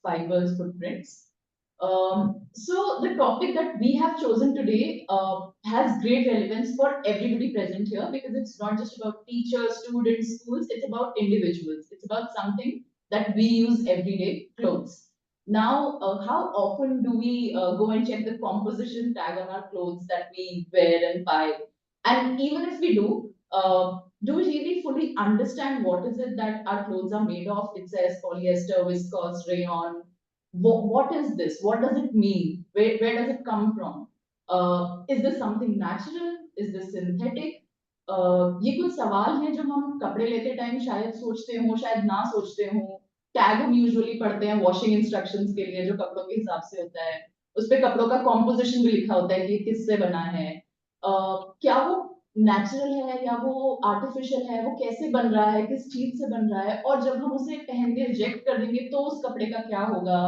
Fibre Footprints. So the topic that we have chosen today has great relevance for everybody present here because it's not just about teachers, students, schools, it's about individuals. It's about something that we use every day, clothes. Now, how often do we go and check the composition tag on our clothes that we wear and buy? And even if we do we really fully understand what is it that our clothes are made of? It says polyester, viscose, rayon. What is this? What does it mean? Where does it come from? Is this something natural? Is this synthetic? ये कुछ सवाल हैं जो हम कपड़े लेते time शायद सोचते हो, शायद ना सोचते हो. टैग हम यूजुअली पढ़ते हैं वॉशिंग इंस्ट्रक्शंस के लिए जो कपड़ों के हिसाब से होता है. उस पे कपड़ों का कॉम्पोजिशन भी लिखा होता है कि किससे बना है. क्या वो नेचुरल है या वो आर्टिफिशियल है, वो कैसे बन रहा है, किस चीज से बन रहा है, और जब हम उसे पहन के रिजेक्ट कर देंगे तो उस कपड़े का क्या होगा.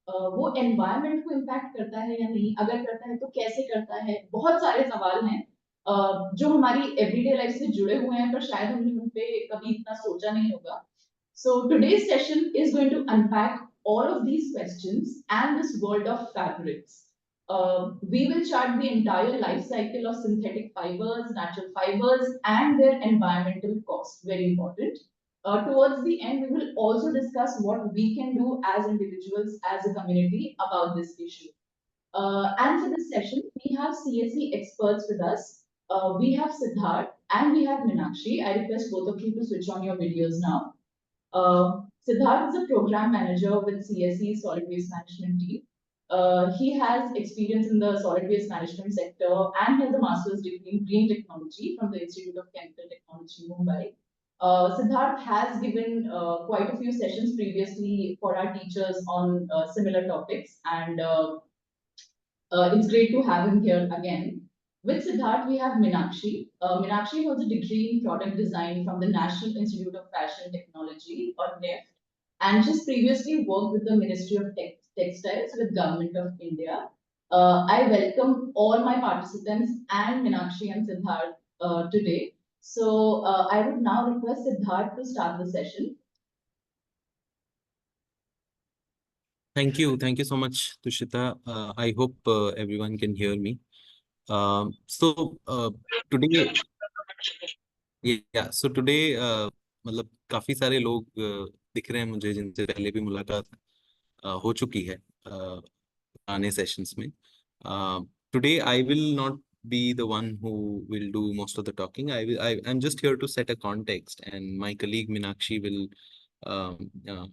वो एनवायरनमेंट को इम्पैक्ट करता है या नहीं, अगर करता है तो कैसे करता है. बहुत सारे सवाल हैं जो हमारी एवरीडे लाइफ से जुड़े हुए हैं पर शायद हमने उन पे कभी इतना सोचा नहीं होगा. So today's session is going to unpack all of these questions and this world of fabrics. We will chart the entire life cycle of synthetic fibers, natural fibers, and their environmental cost. Very important. Towards the end, we will also discuss what we can do as individuals, as a community about this issue. And for this session, we have CSE experts with us. We have Siddharth and we have Meenakshi. I request both of you to switch on your videos now. Siddharth is a program manager with CSE Solid Waste Management team. He has experience in the solid waste management sector and has a master's degree in green technology from the Institute of Chemical Technology, Mumbai. Siddharth has given quite a few sessions previously for our teachers on similar topics, and it's great to have him here again. With Siddharth, we have Meenakshi. Meenakshi holds a degree in product design from the National Institute of Fashion Technology, or NIFT, and she's previously worked with the Ministry of Textiles with Government of India. I welcome all my participants and Meenakshi and Siddharth today. So I would now request Siddharth to start the session. Thank you. Thank you so much, Tushita. I hope everyone can hear me. Today, so today, मतलब काफी सारे लोग दिख रहे हैं मुझे जिनसे पहले भी मुलाकात हो चुकी है आने सेशंस में. Today I will not be the one who will do most of the talking. I'm just here to set a context, and my colleague Meenakshi will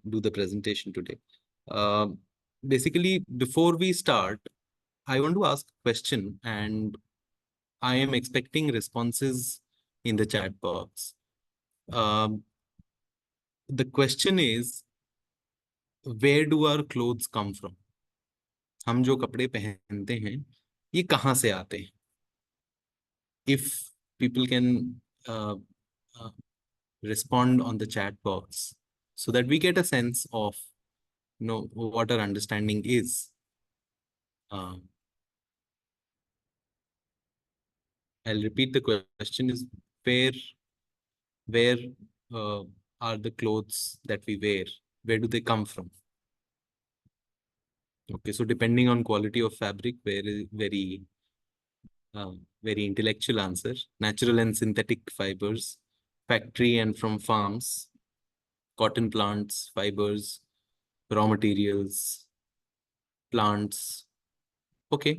do the presentation today. Basically, before we start, I want to ask a question, and I am expecting responses in the chat box. The question is, where do our clothes come from? हम जो कपड़े पहनते हैं ये कहाँ से आते हैं? If people can respond on the chat box so that we get a sense of what our understanding is. I'll repeat the question is where are the clothes that we wear? Where do they come from? Okay, so depending on quality of fabric, very intellectual answer. Natural and synthetic fibers, factory and from farms, cotton plants, fibers, raw materials, plants. Okay.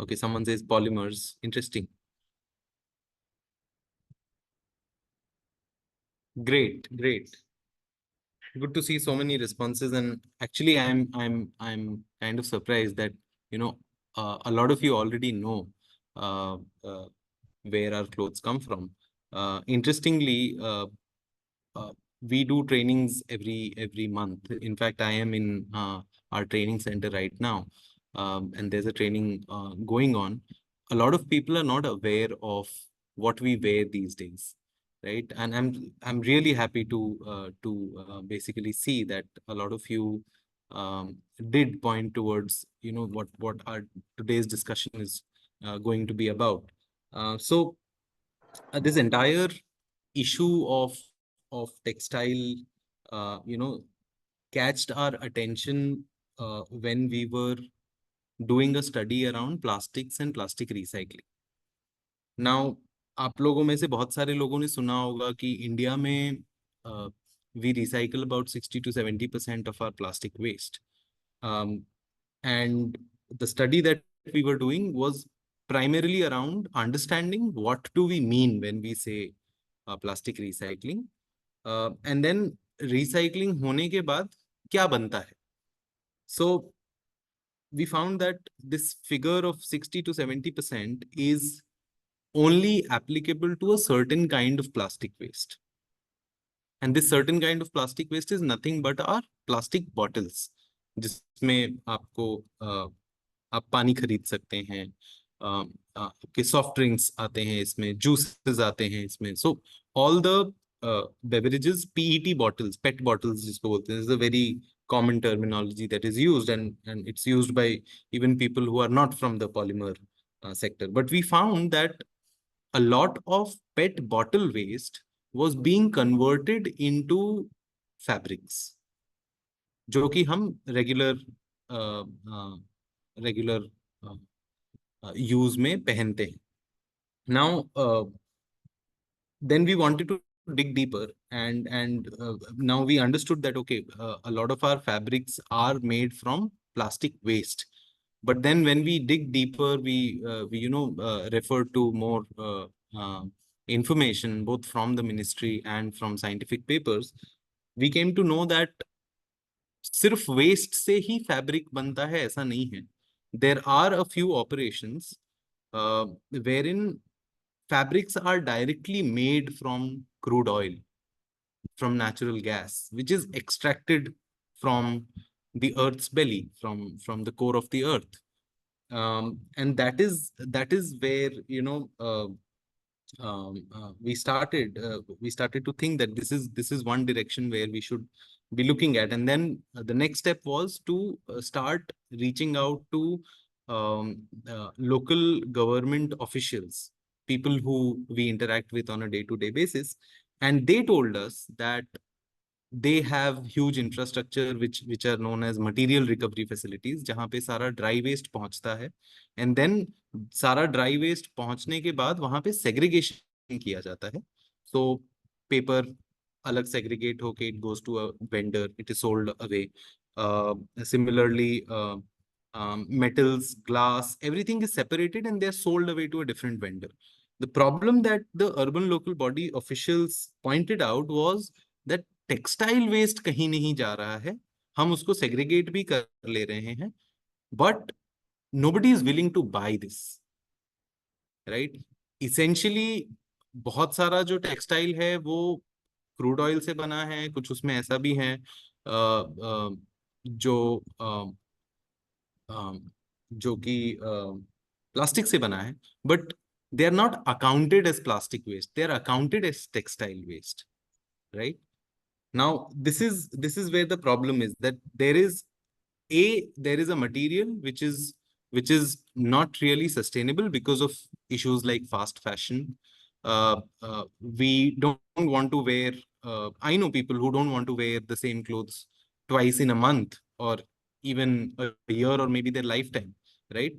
Okay, someone says polymers. Interesting. Great. Good to see so many responses, and actually, I'm kind of surprised that a lot of you already know where our clothes come from. Interestingly, we do trainings every month. In fact, I am in our training center right now, and there's a training going on. A lot of people are not aware of what we wear these days, right? And I'm really happy to basically see that a lot of you did point towards what our today's discussion is going to be about. So this entire issue of textile you know, catched our attention when we were doing a study around plastics and plastic recycling. Now, आप लोगों में से बहुत सारे लोगों ने सुना होगा कि इंडिया में we recycle about 60 to 70% of our plastic waste. And the study that we were doing was primarily around understanding what do we mean when we say plastic recycling. And then recycling होने के बाद क्या बनता है? So we found that this figure of 60 to 70% is only applicable to a certain kind of plastic waste. And this certain kind of plastic waste is nothing but our plastic bottles, जिसमें आपको आप पानी खरीद सकते हैं, आपके soft drinks आते हैं इसमें, जूसेस आते हैं इसमें. So all the beverages, PET bottles, PET bottles जिसको बोलते हैं, is a very common terminology that is used, and it's used by even people who are not from the polymer sector. But we found that a lot of PET bottle waste was being converted into fabrics, जो कि हम regular use में पहनते हैं. Now, then we wanted to dig deeper, and now we understood that okay, a lot of our fabrics are made from plastic waste. But then when we dig deeper, we refer to more information both from the ministry and from scientific papers. We came to know that सिर्फ waste से ही fabric बनता है ऐसा नहीं है. There are a few operations wherein fabrics are directly made from crude oil, from natural gas, which is extracted from the earth's belly, from the core of the earth. And that is where we started to think that this is one direction where we should be looking at. And then the next step was to start reaching out to local government officials, people who we interact with on a day-to-day basis. And they told us that they have huge infrastructure which are known as material recovery facilities, जहाँ पे सारा dry waste पहुंचता है, and then सारा dry waste पहुंचने के बाद वहाँ पे segregation किया जाता है. So paper अलग segregate होके it goes to a vendor, it is sold away. Similarly, metals, glass, everything is separated and they're sold away to a different vendor. The problem that the urban local body officials pointed out was that textile waste कहीं नहीं जा रहा है, हम उसको segregate भी कर ले रहे हैं, but nobody is willing to buy this, right. Essentially बहुत सारा जो टेक्सटाइल है वो क्रूड ऑयल से बना है, कुछ उसमें ऐसा भी है जो जो कि प्लास्टिक से बना है, but they are not accounted as plastic waste, they are accounted as textile waste, right. Now, this is where the problem is, that there is a material which is not really sustainable because of issues like fast fashion. We don't want to wear. I know people who don't want to wear the same clothes twice in a month, or even a year, or maybe their lifetime, right?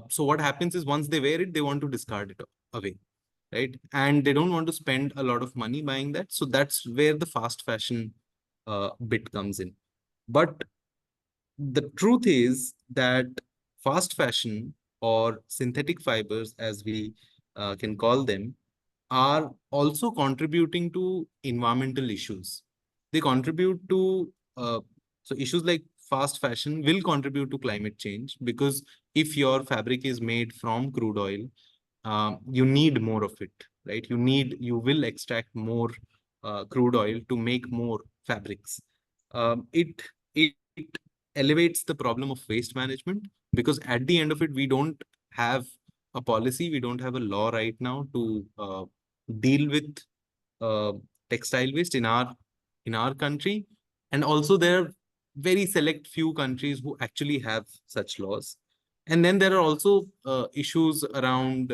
So what happens is once they wear it, they want to discard it away, right? And they don't want to spend a lot of money buying that. So that's where the fast fashion bit comes in. But the truth is that fast fashion, or synthetic fibers as we can call them, are also contributing to environmental issues. They contribute to so issues like fast fashion will contribute to climate change, because if your fabric is made from crude oil, you need more of it, right? You will extract more crude oil to make more fabrics. It elevates the problem of waste management, because at the end of it, we don't have a policy, we don't have a law right now to deal with uh, textile waste in our country. And also there are very select few countries who actually have such laws. And then there are also issues around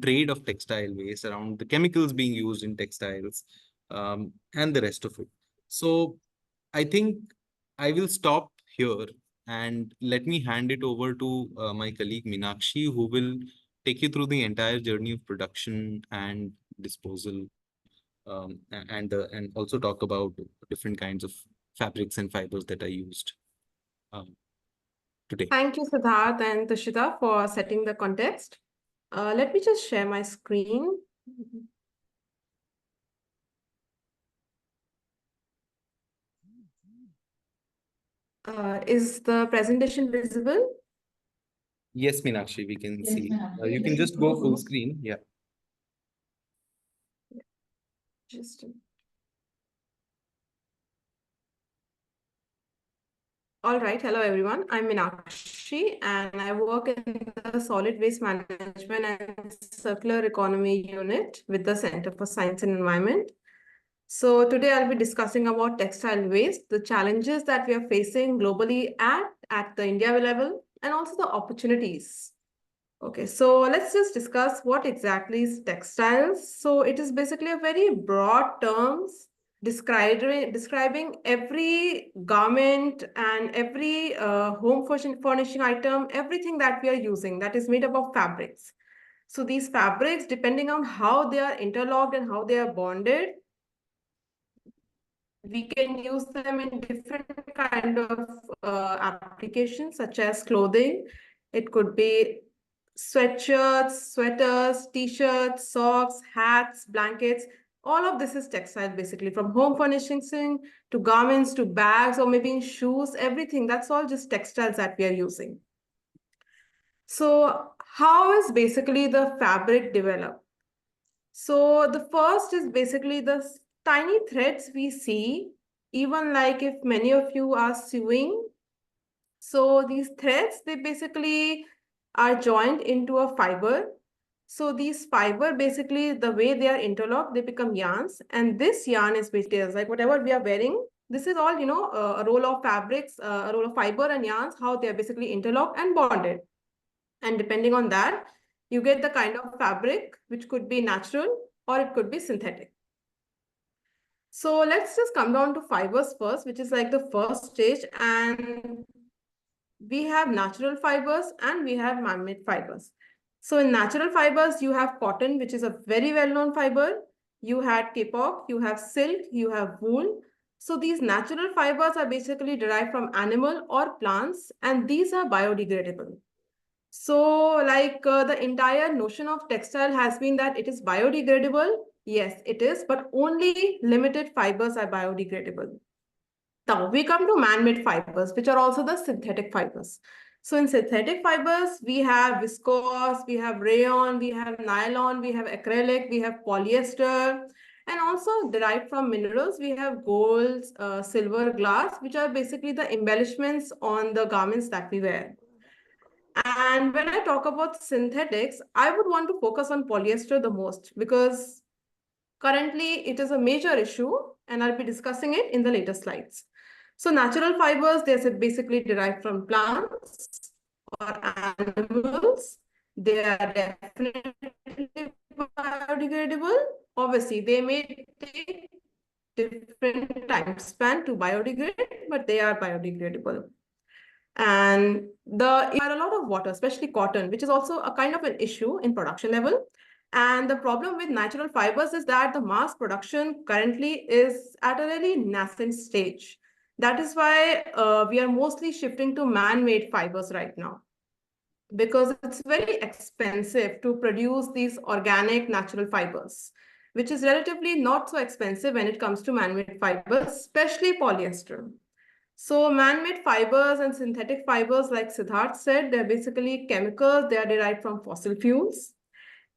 trade of textile waste, around the chemicals being used in textiles. and the rest of it. So I think I will stop here and let me hand it over to my colleague Meenakshi, who will take you through the entire journey of production and disposal, and also talk about different kinds of fabrics and fibers that are used um, today. Thank you, Siddharth and Tushita, for setting the context. Let me just share my screen. Is the presentation visible? Yes, Meenakshi, we can Yes, see. Meenakshi, You can just just go go full full. screen. Yeah. Just all right. Hello, everyone. I'm Meenakshi, and I work in the Solid Waste Management and Circular Economy Unit with the Center for Science and Environment. So today I'll be discussing about textile waste, the challenges that we are facing globally at the India level, and also the opportunities. Okay, so let's just discuss what exactly is textiles. So it is basically a very broad terms describing every garment and every home furnishing item, everything that we are using that is made up of fabrics. So these fabrics, depending on how they are interlocked and how they are bonded, we can use them in different kind of applications such as clothing. It could be sweatshirts, sweaters, t-shirts, socks, hats, blankets. All of this is textile basically, from home furnishings to garments to bags or maybe in shoes, everything. That's all just textiles that we are using. So how is basically the fabric developed? So the first is basically the tiny threads we see, even like if many of you are sewing. So these threads, they basically are joined into a fiber. So these fiber, basically the way they are interlocked, they become yarns. And this yarn is basically like whatever we are wearing. This is all, a roll of fabrics, a roll of fiber and yarns, how they are basically interlocked and bonded. And depending on that, you get the kind of fabric, which could be natural or it could be synthetic. So let's just come down to fibers first, which is like the first stage. And we have natural fibers and we have man-made fibers. So in natural fibers, you have cotton, which is a very well-known fiber. You had kapok, you have silk, you have wool. So these natural fibers are basically derived from animal or plants, and these are biodegradable. So like the entire notion of textile has been that it is biodegradable. Yes, it is, but only limited fibers are biodegradable. Now we come to man-made fibers, which are also the synthetic fibers. So in synthetic fibers, we have viscose, we have rayon, we have nylon, we have acrylic, we have polyester, and also derived from minerals, we have gold, silver, glass, which are basically the embellishments on the garments that we wear. And when I talk about synthetics, I would want to focus on polyester the most because currently it is a major issue and I'll be discussing it in the later slides. So natural fibers, they're basically derived from plants or animals. They are definitely biodegradable. Obviously, they may take different time span to biodegrade, but they are biodegradable. And are a lot of water, especially cotton, which is also a kind of an issue in production level. And the problem with natural fibers is that the mass production currently is at a very nascent stage. That is why we are mostly shifting to man-made fibers right now, because it's very expensive to produce these organic natural fibers, which is relatively not so expensive when it comes to man-made fibers, especially polyester. So man-made fibers and synthetic fibers, like Siddharth said, they're basically chemicals. They are derived from fossil fuels.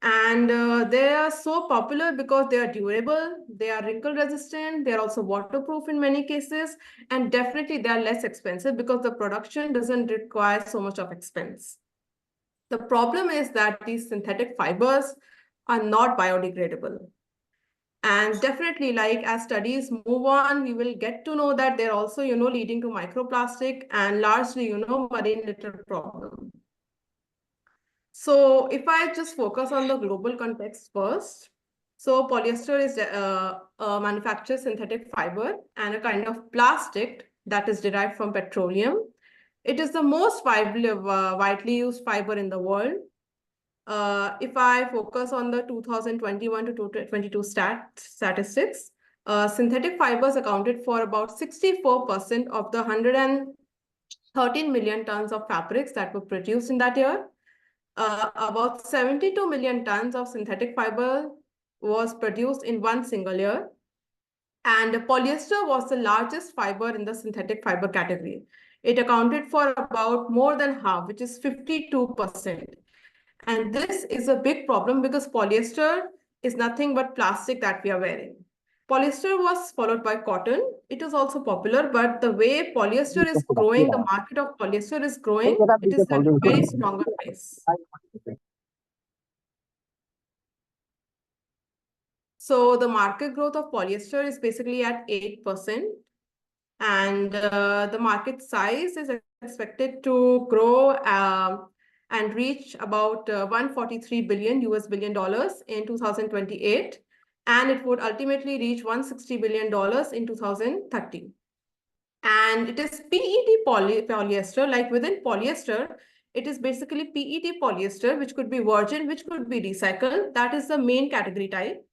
And they are so popular because they are durable, they are wrinkle resistant, they are also waterproof in many cases, and definitely they are less expensive because the production doesn't require so much of expense. The problem is that these synthetic fibers are not biodegradable. And definitely, like as studies move on, we will get to know that they're also, leading to microplastic and largely, marine litter problem. So if I just focus on the global context first, so polyester is manufacture synthetic fiber and a kind of plastic that is derived from petroleum. It is the most widely used fiber in the world. If I focus on the 2021 to 2022 statistics, synthetic fibers accounted for about 64% of the 113 million tons of fabrics that were produced in that year. About 72 million tons of synthetic fiber was produced in one single year. And polyester was the largest fiber in the synthetic fiber category. It accounted for about more than half, which is 52%. And this is a big problem because polyester is nothing but plastic that we are wearing. Polyester was followed by cotton. It is also popular, but the way polyester is growing, the market of polyester is growing, it is at a very stronger pace. So the market growth of polyester is basically at 8%. And the market size is expected to grow and reach about $143 billion in 2028. And it would ultimately reach $160 billion in 2030. And it is PET polyester, like within polyester, it is basically PET polyester, which could be virgin, which could be recycled. That is the main category type.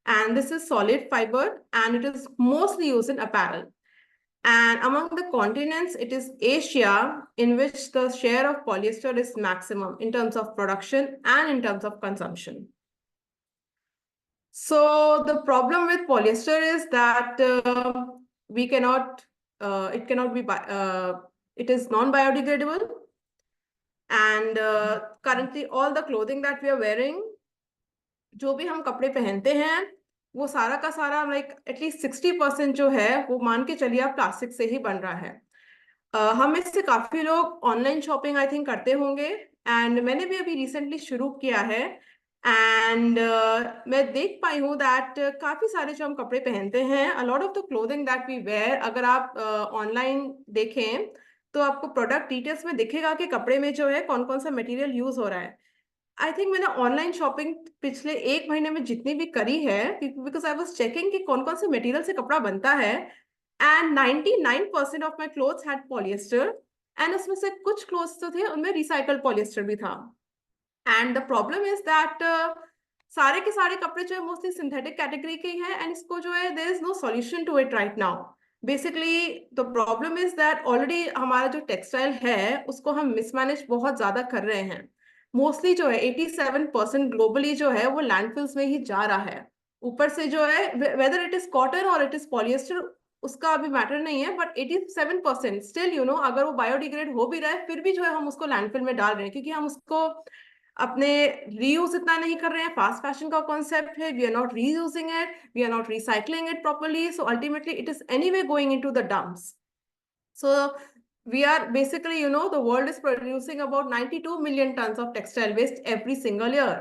And this is solid fiber, and it is mostly used in apparel. And among the continents, it is Asia in which the share of polyester is maximum in terms of production and in terms of consumption. So the problem with polyester is that it is non-biodegradable. And currently all the clothing that we are wearing, जो भी हम कपड़े पहनते हैं, वो सारा का सारा लाइक एटलीस्ट 60% जो है वो मान के चलिए आप प्लास्टिक से ही बन रहा है. हम में से काफी लोग ऑनलाइन शॉपिंग आई थिंक करते होंगे, एंड मैंने भी अभी रिसेंटली शुरू किया है. एंड मैं देख पाई हूँ दैट काफी सारे जो हम कपड़े पहनते हैं, a lot of the clothing that we wear, अगर आप ऑनलाइन देखें तो आपको प्रोडक्ट डिटेल्स में दिखेगा कि कपड़े में जो है कौन कौन सा मटेरियल यूज हो रहा है. आई थिंक मैंने ऑनलाइन शॉपिंग पिछले 1 महीने में जितनी भी करी है, बिकॉज आई वाज चेकिंग कि कौन कौन से मटेरियल से कपड़ा बनता है, and 99% of my clothes had polyester. And उसमें से कुछ क्लोथ्स जो थे उनमें रिसाइकल्ड पॉलिएस्टर भी था. And the problem is that सारे के सारे कपड़े जो है मोस्टली सिंथेटिक कैटेगरी के ही है, एंड इसको जो है there is no solution to it right now. Basically the problem is that already हमारा जो टेक्सटाइल है उसको हम मिसमैनेज बहुत ज्यादा कर रहे हैं. मोस्टली जो है 87% ग्लोबली जो है वो लैंडफिल्स में ही जा रहा है. ऊपर से जो है वेदर इट इज कॉटन और इट इज पॉलिएस्टर उसका अभी मैटर नहीं है, बट 87% स्टिल यू नो अगर वो बायोडिग्रेड हो भी रहा है फिर भी जो है हम उसको लैंडफिल में डाल रहे हैं, क्योंकि हम उसको अपने रीयूज इतना नहीं कर रहे हैं. फास्ट फैशन का कॉन्सेप्ट है, we are not reusing it, we are not recycling it properly, so ultimately it is anyway going into the dumps. So we are basically, you know, the world is producing about 92 million tons of textile waste every single year.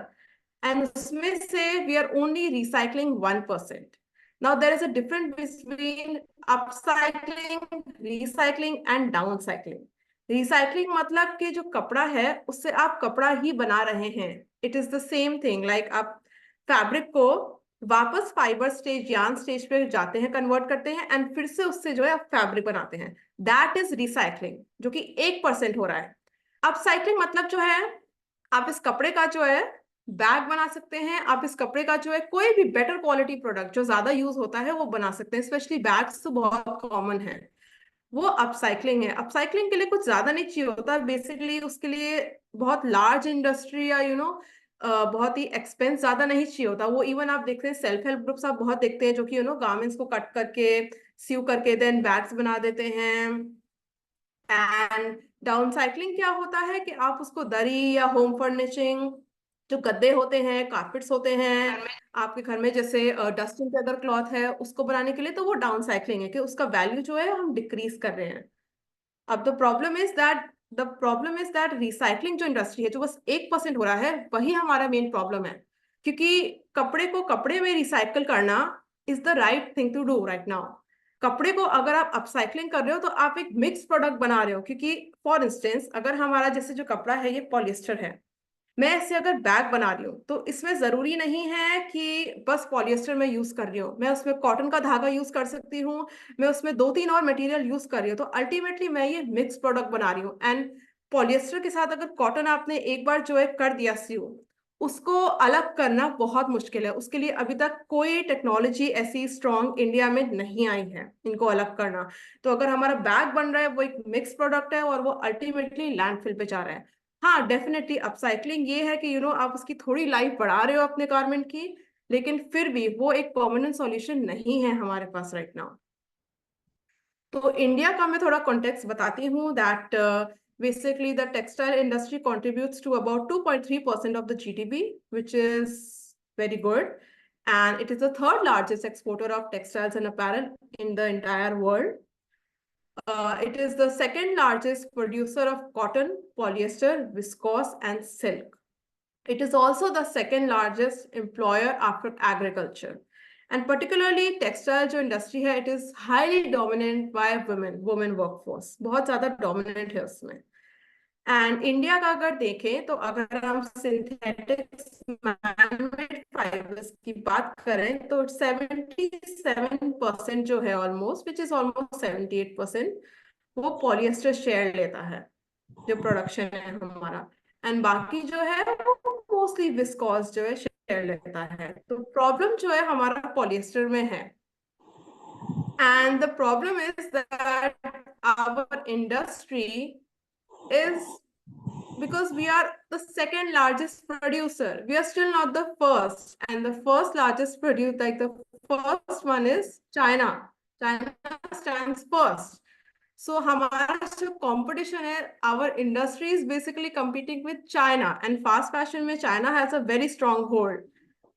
And usme se we are only recycling 1%. Now there is a difference between upcycling, recycling and downcycling. Recycling मतलब कि जो कपड़ा है उससे आप कपड़ा ही बना रहे हैं. It is the same thing, like आप फैब्रिक को वापस फाइबर स्टेज यार्न स्टेज पे जाते हैं, कन्वर्ट करते हैं, एंड फिर से उससे जो है आप फैब्रिक बनाते हैं. दैट इज रिसाइकलिंग, जो कि 1% हो रहा है. अपसाइक्लिंग मतलब जो है आप इस कपड़े का जो है बैग बना सकते हैं, आप इस कपड़े का जो है कोई भी बेटर क्वालिटी प्रोडक्ट जो ज्यादा यूज होता है वो बना सकते हैं. स्पेशली बैग्स तो बहुत कॉमन है, वो अपसाइक्लिंग है. अपसाइक्लिंग के लिए कुछ ज्यादा नहीं चाहिए होता, बेसिकली उसके लिए बहुत लार्ज इंडस्ट्री या यू नो बहुत ही एक्सपेंस ज्यादा नहीं चाहिए होता. वो इवन आप देखते हैं सेल्फ हेल्प ग्रुप्स आप बहुत देखते हैं जो कि यू नो गारमेंट्स को कट करके सीव करके देन बैग्स बना देते हैं. एंड डाउनसाइक्लिंग क्या होता है कि आप उसको दरी या होम फर्निशिंग, जो गद्दे होते हैं, कारपेट्स होते हैं आपके घर में, जैसे डस्टिंग चादर क्लॉथ है, उसको बनाने के लिए, तो वो डाउनसाइक्लिंग है कि उसका वैल्यू जो है हम डिक्रीज कर रहे हैं. अब the problem is that recycling जो इंडस्ट्री है जो बस 1% हो रहा है, वही हमारा मेन प्रॉब्लम है. क्योंकि कपड़े को कपड़े में रिसाइकल करना is the right thing to do right now. कपड़े को अगर आप अपसाइक्लिंग कर रहे हो तो आप एक मिक्स प्रोडक्ट बना रहे हो. क्योंकि फॉर इंस्टेंस अगर हमारा जैसे जो कपड़ा है ये पॉलिएस्टर है, मैं इससे अगर बैग बना रही हूँ तो इसमें जरूरी नहीं है कि बस पॉलिएस्टर में यूज कर रही हूँ, मैं उसमें कॉटन का धागा यूज कर सकती हूँ, मैं उसमें 2-3 और मटेरियल यूज कर रही हूँ, तो अल्टीमेटली मैं ये मिक्स प्रोडक्ट बना रही हूँ। एंड पॉलिएस्टर के साथ अगर कॉटन आपने एक बार जो है कर दिया सीओ, उसको अलग करना बहुत मुश्किल है। उसके लिए अभी तक कोई टेक्नोलॉजी ऐसी स्ट्रॉन्ग इंडिया में नहीं आई है इनको अलग करना। तो अगर हमारा बैग बन रहा है वो एक मिक्स प्रोडक्ट है और वो अल्टीमेटली लैंडफिल पे जा रहा है। हाँ डेफिनेटली अपसाइकलिंग ये है कि आप उसकी थोड़ी लाइफ बढ़ा रहे हो अपने गारमेंट की, लेकिन फिर भी वो एक परमानेंट सॉल्यूशन नहीं है हमारे पास राइट नाउ। तो इंडिया का मैं थोड़ा कॉन्टेक्स्ट बताती हूँ that basically the textile industry contributes to about 2.3% of the GDP, which is very good, and it is the third largest exporter of textiles and apparel in the entire world. It is the second largest producer of cotton, polyester, viscose, and silk. It is also the second largest employer after agriculture. And particularly textile जो industry है, it is highly dominant by women workforce. बहुत ज़्यादा dominant है उसमें. And India का अगर देखें तो अगर हम सिंथेटिक्स मैनमेड फाइबर्स की बात करें तो 77% जो है ऑलमोस्ट, विच इज ऑलमोस्ट 78%, वो पॉलिएस्टर शेयर लेता है जो प्रोडक्शन है हमारा। एंड बाकी जो है वो मोस्टली विस्कॉस जो है शेयर लेता है। तो प्रॉब्लम जो है हमारा पॉलिएस्टर में है, and the problem is that our industry is because we are the second largest producer. We are still not the first, and the first largest producer, like the first one is China. China stands first. So हमारा जो competition है, our industry is basically competing with China, and fast fashion में China has a very strong hold.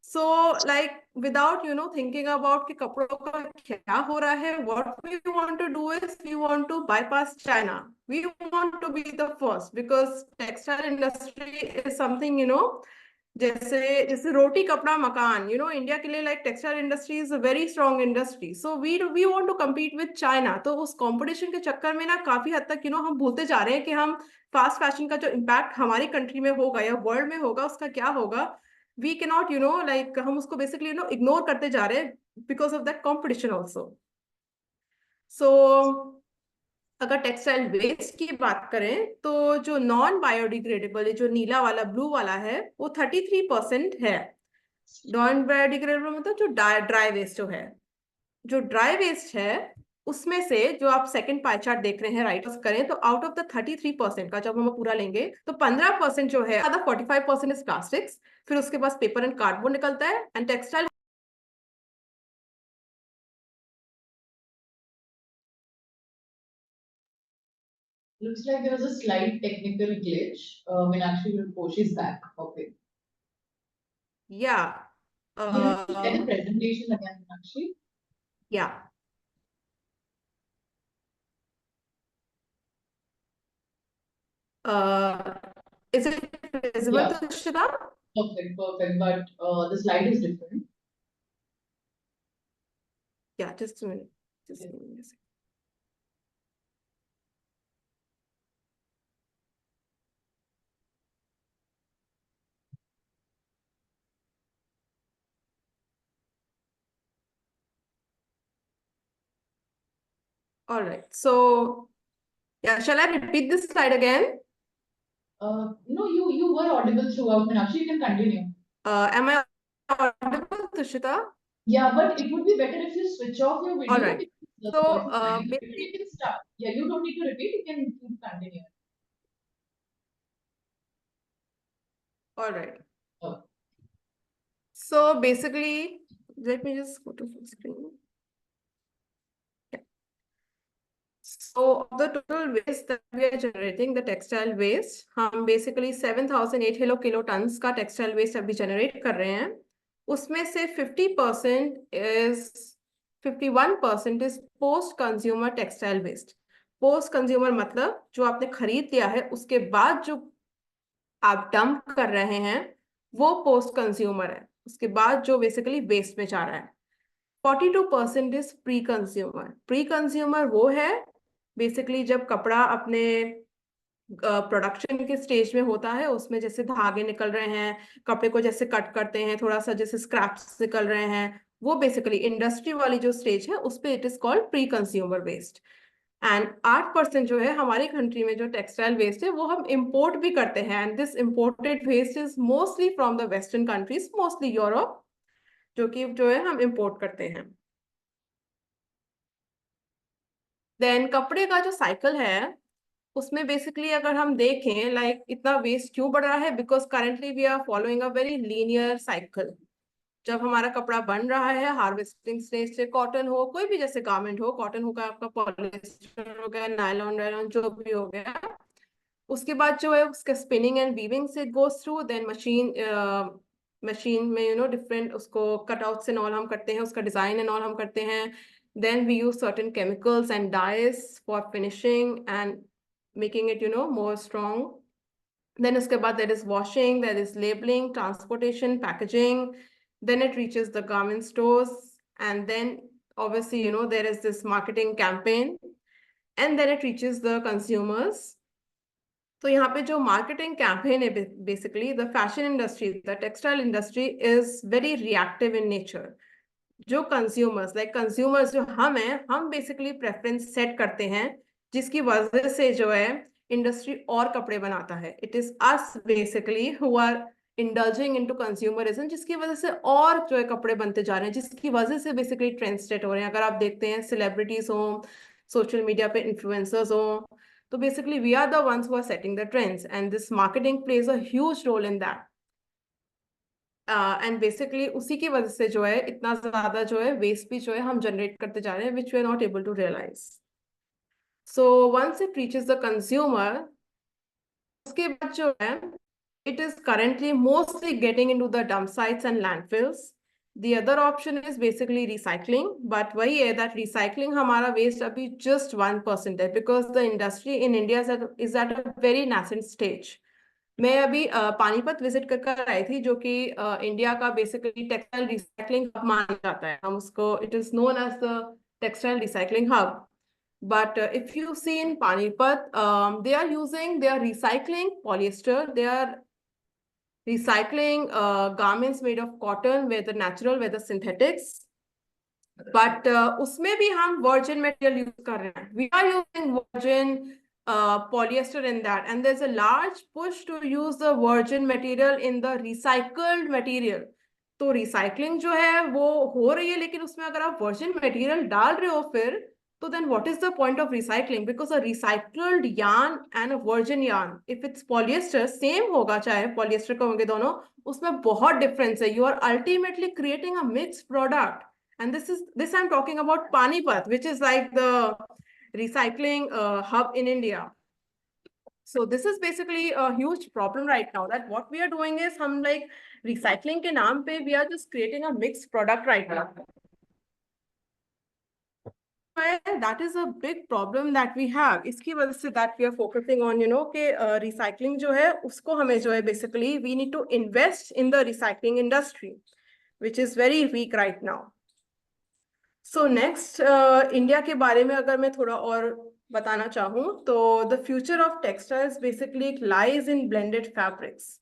So like without thinking about कि कपड़ों का क्या हो रहा है, what we want to do is we want to bypass China. We want to be the first because textile industry is something जैसे जैसे रोटी कपड़ा मकान, इंडिया के लिए like textile industry is a very strong industry. So we want to compete with China. तो उस competition के चक्कर में ना काफी हद तक हम भूलते जा रहे हैं कि हम फास्ट फैशन का जो इम्पैक्ट हमारी कंट्री में होगा या वर्ल्ड में होगा उसका क्या होगा। वी कैन नॉट लाइक हम उसको बेसिकली इग्नोर करते जा रहे हैं because of that competition also. So अगर टेक्सटाइल वेस्ट की बात करें तो जो नॉन बायोडिग्रेडेबल जो नीला वाला ब्लू वाला है वो 33% है। नॉन बायोडिग्रेडेबल मतलब जो ड्राई वेस्ट जो है, जो ड्राई वेस्ट है उसमें से जो आप सेकंड पाई चार्ट देख रहे हैं राइट करें तो आउट ऑफ द 33% का जब हम पूरा लेंगे तो 15% जो है, 45% इज प्लास्टिक्स, फिर उसके पास पेपर एंड कार्डबोर्ड निकलता है, and textile Looks like there was a slight technical glitch. Meenakshi will push his back. Okay. Yeah. You have to send presentation again, Meenakshi. Yeah. Is it visible Yeah. to Shida? Perfect. But the slide is different. Yeah, just a minute. Just give me a second. All right. So, yeah, shall I repeat this slide again? No, you were audible throughout, Meenakshi. You can continue. Am I audible, Tushita? Yeah, but it would be better if you switch off your video. All right. Because So, the voice is dying. basically, You can start. Yeah, you don't need to repeat. You can continue. all right. Oh. So basically, let me just go to full screen. Yeah. So the total waste that we are generating, the textile waste, हम basically 7,008 kilotons का textile waste अभी generate कर रहे हैं। उसमें से 51% is post-consumer textile waste. Post-consumer मतलब जो आपने खरीद लिया है उसके बाद जो आप डंप कर रहे हैं वो पोस्ट कंज्यूमर है, उसके बाद जो बेसिकली वेस्ट में जा रहा है। 42% is pre consumer. Pre consumer वो है बेसिकली जब कपड़ा अपने प्रोडक्शन के स्टेज में होता है, उसमें जैसे धागे निकल रहे हैं, कपड़े को जैसे कट करते हैं, थोड़ा सा जैसे स्क्रैप्स निकल रहे हैं, वो बेसिकली इंडस्ट्री वाली जो स्टेज है उस पे it is called pre consumer waste. And 8% जो है हमारी कंट्री में जो टेक्सटाइल वेस्ट है वो हम इंपोर्ट भी करते हैं, and this imported waste is mostly from the western countries, mostly Europe, जो कि जो है हम इंपोर्ट करते हैं। देन कपड़े का जो साइकिल है उसमें बेसिकली अगर हम देखें लाइक इतना वेस्ट क्यों बढ़ रहा है, because currently we are following a very linear cycle. जब हमारा कपड़ा बन रहा है हार्वेस्टिंग स्टेज से, कॉटन हो कोई भी जैसे गारमेंट हो, कॉटन होगा आपका, पॉलिस्टर हो गया, नायलॉन नायलॉन जो भी हो गया, उसके बाद जो है उसका स्पिनिंग एंड वीविंग से गोस थ्रू, देन मशीन में डिफरेंट उसको कटआउट से नॉल हम करते हैं, उसका डिजाइन एंड ऑल हम करते हैं, then we use certain chemicals and dyes for finishing and making it more strong. Then उसके बाद there is washing, there is labeling, transportation, packaging, then it reaches the garment stores, and then obviously there is this marketing campaign, and then it reaches the consumers. तो यहाँ पे जो marketing campaign है, basically the fashion industry, the textile industry is very reactive in nature. जो consumers जो हम हैं, हम बेसिकली प्रेफरेंस सेट करते हैं, जिसकी वजह से जो है इंडस्ट्री और कपड़े बनाता है। It is us basically who are indulging into consumerism, जिसकी वजह से और जो है कपड़े बनते जा रहे हैं, जिसकी वजह से बेसिकली ट्रेंड सेट हो रहे हैं। अगर आप देखते हैं सेलिब्रिटीज हो, सोशल मीडिया पे इन्फ्लुएंसर्स हो, तो basically we are the ones who are setting the trends, and this marketing plays a huge role in that. And basically उसी की वजह से जो है इतना ज्यादा जो है वेस्ट भी जो है हम जनरेट करते जा रहे हैं, which we are not able to realize. So once it reaches the consumer, उसके बाद जो है it is currently mostly getting into the dump sites and landfills. The other option is basically recycling, but वही है that recycling हमारा waste अभी just 1% है, because the industry in India is at a very nascent stage. मैं अभी Panipat visit कर आई थी, जो कि इंडिया का बेसिकली टेक्सटाइल रिसाइकलिंग हब माना जाता है, हम उसको, it is known as the textile recycling hub. But if you see in Panipat, they are recycling polyester, they are recycling garments made of cotton, whether natural, whether synthetics. But उसमें भी हम virgin material use कर रहे हैं. We are using virgin polyester in that, and there's a large push to use the virgin material in the recycled material. तो recycling जो है वो हो रही है, लेकिन उसमें अगर आप virgin material डाल रहे हो फिर, तो then what is the point of recycling? Because a recycled yarn and a virgin yarn, if it's polyester, same होगा, चाहे polyester का होंगे दोनों, उसमें बहुत difference है. You are ultimately creating a mixed product. And this I'm talking about Panipat, which is like the recycling hub in India. So this is basically a huge problem right now, that what we are doing is hum like recycling ke naam pe we are just creating a mixed product right now. That is a big problem that we have. इसकी वजह से that we are focusing on, कि recycling जो है उसको हमें जो है basically we need to invest in the recycling industry, which is very weak right now. So next India के बारे में अगर मैं थोड़ा और बताना चाहूँ, तो the future of textiles basically lies in blended fabrics.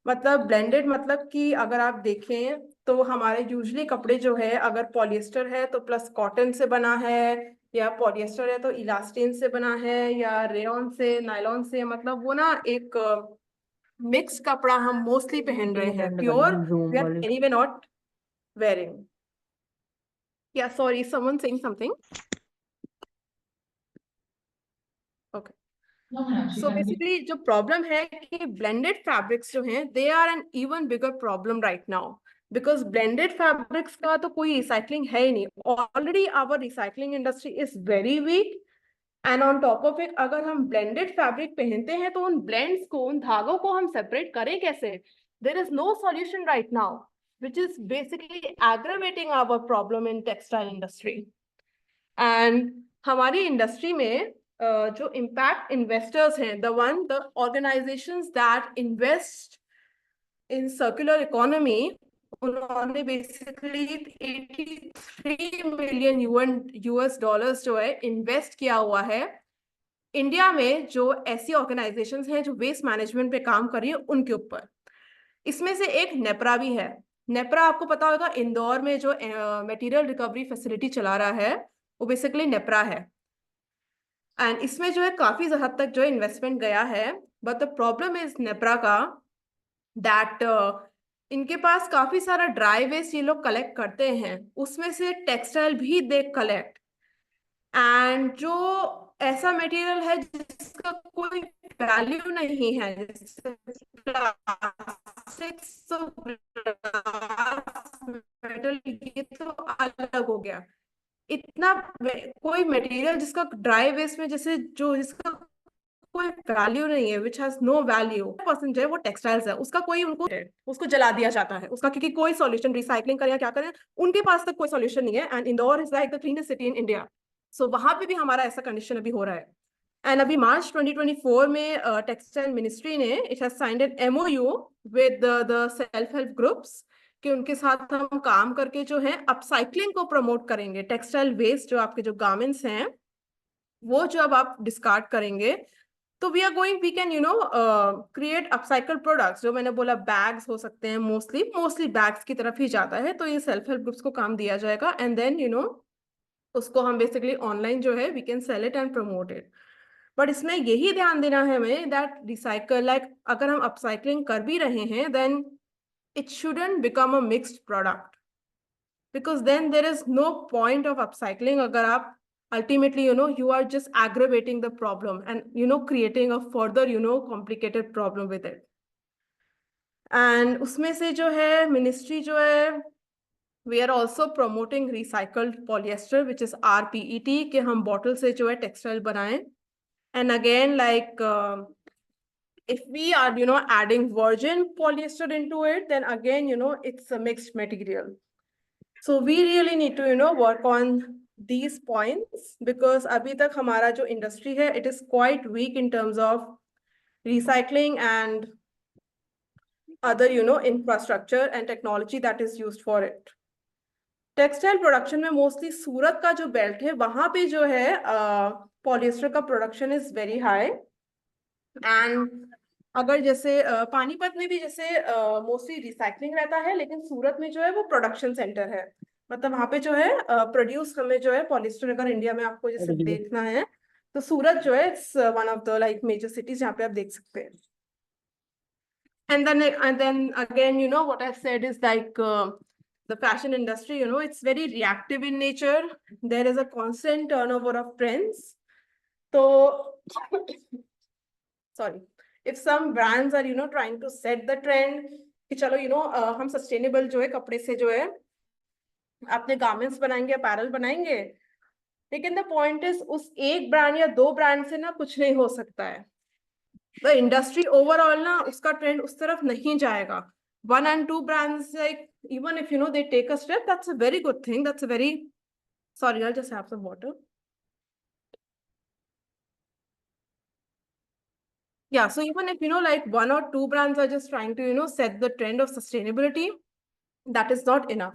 मतलब ब्लेंडेड मतलब कि अगर आप देखें तो हमारे यूजुअली कपड़े जो है, अगर पॉलिएस्टर है तो प्लस कॉटन से बना है, या पॉलिएस्टर है तो इलास्टिन से बना है, या रेयॉन से, नायलॉन से, मतलब वो ना एक मिक्स कपड़ा हम मोस्टली पहन रहे हैं, pure we are anyway not wearing. Yeah, sorry, someone saying something? Okay. No, Meenakshi, So continue. basically जो problem है कि blended fabrics जो हैं, they are an even bigger problem right now, because blended fabrics का तो कोई recycling है ही नहीं. Already our recycling industry is very weak, and on top of it अगर हम blended fabric पहनते हैं तो उन blends को, उन धागों को हम separate करें कैसे? There is no solution right now, which is basically aggravating our problem in textile industry. And हमारी इंडस्ट्री में जो इम्पैक्ट इन्वेस्टर्स हैं, the organisations that invest in circular economy, उन्होंने बेसिकली 83 मिलियन US डॉलर्स जो है invest किया हुआ है इंडिया में जो ऐसी ऑर्गेनाइजेशंस हैं जो वेस्ट मैनेजमेंट पे काम कर रही है उनके ऊपर। इसमें से एक नेपरा भी है। नेपरा आपको पता होगा, इंदौर में जो मटेरियल रिकवरी फैसिलिटी चला रहा है वो बेसिकली नेपरा है। एंड इसमें जो है काफी हद तक जो है इन्वेस्टमेंट गया है, but the problem is NEPRA का दैट इनके पास काफी सारा ड्राई वेस्ट ये लोग कलेक्ट करते हैं, उसमें से टेक्सटाइल भी दे कलेक्ट। एंड जो ऐसा मटेरियल है जिसका कोई वैल्यू नहीं है, जैसे प्लास्टिक, मेटल, ये तो अलग हो गया। इतना कोई मटेरियल जिसका ड्राई वेस्ट में जैसे जो जिसका कोई वैल्यू नहीं है, which has no value percent जो है वो टेक्सटाइल्स है, उसका कोई उनको उसको जला दिया जाता है उसका, क्योंकि कोई सॉल्यूशन रिसाइकलिंग करें या क्या करें उनके पास तक कोई सॉल्यूशन नहीं है। And Indore is like the cleanest city in India, so वहां पे भी हमारा ऐसा कंडीशन अभी हो रहा है। एंड अभी मार्च 2024 में टेक्सटाइल मिनिस्ट्री ने it has signed an MOU with the self help groups कि उनके साथ हम काम करके जो है अपसाइक्लिंग को प्रमोट करेंगे। टेक्सटाइल वेस्ट जो आपके जो गारमेंट्स हैं वो जब आप डिस्कार्ड करेंगे तो we are going, we can create upcycle products. जो मैंने बोला बैग्स हो सकते हैं, मोस्टली बैग्स की तरफ ही जाता है, तो ये सेल्फ हेल्प ग्रुप्स को काम दिया जाएगा। एंड देन उसको हम बेसिकली ऑनलाइन जो है we can sell it and promote it. But इसमें यही ध्यान देना है हमें दैट रिसाइकल, लाइक अगर हम अपसाइकलिंग कर भी रहे हैं then it shouldn't become a mixed product, because then there is no point of upcycling अगर आप ultimately you are just aggravating the problem and creating a further complicated problem with it. And उसमें से जो है ministry जो है we are also promoting recycled polyester which is RPET कि हम बॉटल से जो है टेक्सटाइल बनाएं। And again, like if we are adding virgin polyester into it, then again it's a mixed material. So we really need to work on these points because अभी तक हमारा जो industry है it is quite weak in terms of recycling and other infrastructure and technology that is used for it. Textile production में mostly सूरत का जो belt है वहां पे जो है पॉलिएस्टर का production is very high. And अगर जैसे पानीपत में भी जैसे मोस्टली रिसाइकलिंग रहता है, लेकिन सूरत में जो है वो प्रोडक्शन सेंटर है, मतलब वहां पे जो है प्रोड्यूस हमें जो है पॉलिएस्टर अगर इंडिया में आपको जैसे देखना है तो सूरत जो है it's one of the like major cities जहाँ पे आप देख सकते हैं। And then again, what I said is like the fashion industry, it's very reactive in nature. There is a constant turnover of trends. So, sorry, if some brands are, trying to set the trend, कि चलो, हम sustainable जो है कपड़े से जो है अपने garments बनाएंगे, apparel बनाएंगे, लेकिन the point is उस एक brand या दो brand से ना कुछ नहीं हो सकता है। The industry overall ना उसका trend उस तरफ नहीं जाएगा। One and two brands, like even if they take a step, that's a very good thing. That's a very, sorry, I'll just have some water. Yeah, so even if like one or two brands are just trying to set the trend of sustainability, that is not enough.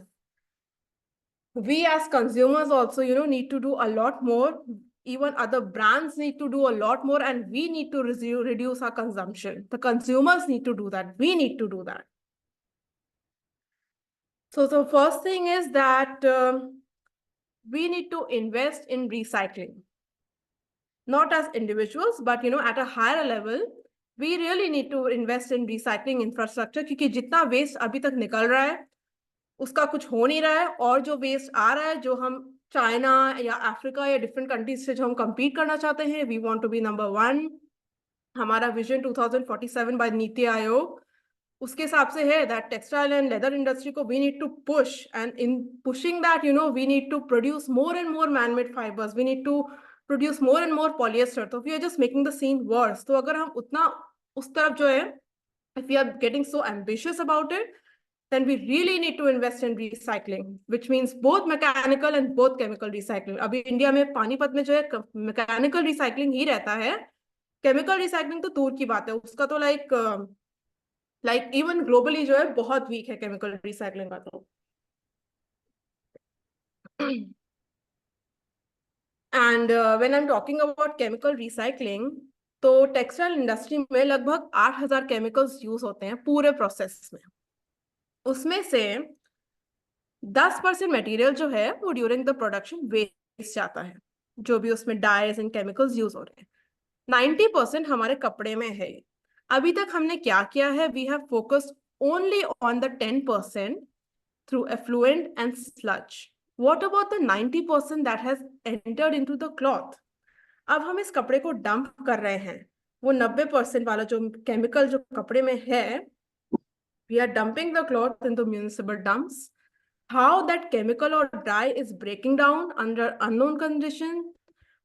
We as consumers also need to do a lot more. Even other brands need to do a lot more, and we need to reduce our consumption. The consumers need to do that. We need to do that. So the first thing is that we need to invest in recycling, not as individuals, but at a higher level, we really need to invest in recycling infrastructure, क्योंकि जितना waste अभी तक निकल रहा है उसका कुछ हो नहीं रहा है, और जो waste आ रहा है जो हम चाइना या अफ्रीका या डिफरेंट कंट्रीज से जो हम compete करना चाहते हैं, we want to be number 1. हमारा विजन 2047 बाय नीति आयोग उसके हिसाब से है that textile and leather industry को we need to push, and in pushing that we need to produce more and more man-made fibers, we need to produce more and more polyester. So we are just making the scene worse. तो अगर हम उतना उस तरफ जो है, if we are getting so ambitious about it, then we really need to invest in recycling, which means both mechanical and both chemical recycling. अभी India में पानीपत में जो है mechanical recycling ही रहता है, chemical recycling तो दूर की बात है, उसका तो like even globally जो है बहुत weak है chemical recycling का तो। And when I am talking about chemical recycling, तो टेक्सटाइल इंडस्ट्री में लगभग 8,000 केमिकल्स यूज होते हैं पूरे प्रोसेस में। उसमें से 10% मटेरियल जो है वो ड्यूरिंग द प्रोडक्शन वेस्ट जाता है, जो भी उसमें डाइज एंड केमिकल्स यूज हो रहे हैं। 90% हमारे कपड़े में है। अभी तक हमने क्या किया है, we have focused only on the 10% through effluent and sludge. What about the 90% that has entered into the cloth? अब हम इस कपड़े को डंप कर रहे हैं, वो 90% वाला जो केमिकल जो कपड़े में है, we are dumping the cloth into municipal dumps. How that chemical or dye is breaking down under unknown conditions,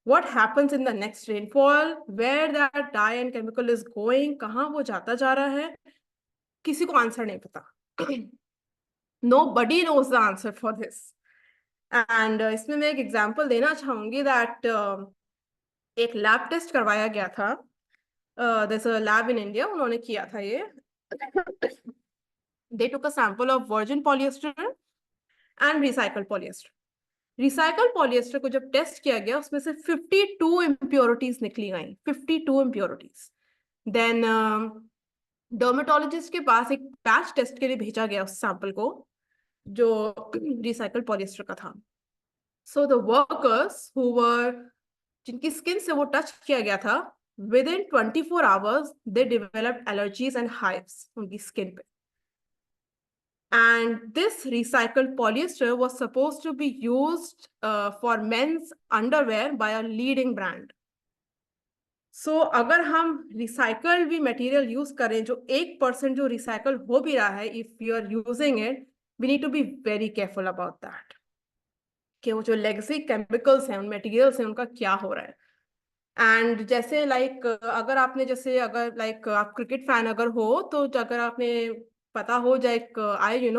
what happens in the next rainfall, where that dye and chemical is going, कहाँ वो जाता जा रहा है, किसी को answer नहीं पता। Nobody knows the answer for this. And इसमें मैं एक एग्जांपल देना चाहूंगी that एक लैब टेस्ट करवाया गया था, there's a lab in India, उन्होंने किया था ये। They took a sample of virgin polyester and recycled polyester. Recycle polyester को जब टेस्ट किया गया, उसमें से 52 इम्प्योरिटीज निकली गई, 52 इम्प्योरिटीज। देन डर्मेटोलॉजिस्ट के पास एक पैच टेस्ट के लिए भेजा गया उस सैंपल को, जो रिसाइकल पॉलिएस्टर का था। So the workers who were, जिनकी स्किन से वो टच किया गया था, with in 24 hours they developed allergies and hives उनकी स्किन पे। And this recycled polyester was supposed to be used for men's underwear by a leading brand. So अगर हम recycled भी material use करें, जो 1% जो recycle हो भी रहा है, if you are using it, we need to be very careful about that. कि वो जो legacy chemicals हैं, उन materials हैं, उनका क्या हो रहा है। एंड जैसे लाइक अगर आपने जैसे अगर लाइक आप क्रिकेट फैन अगर हो, तो अगर आपने पता हो जाए, I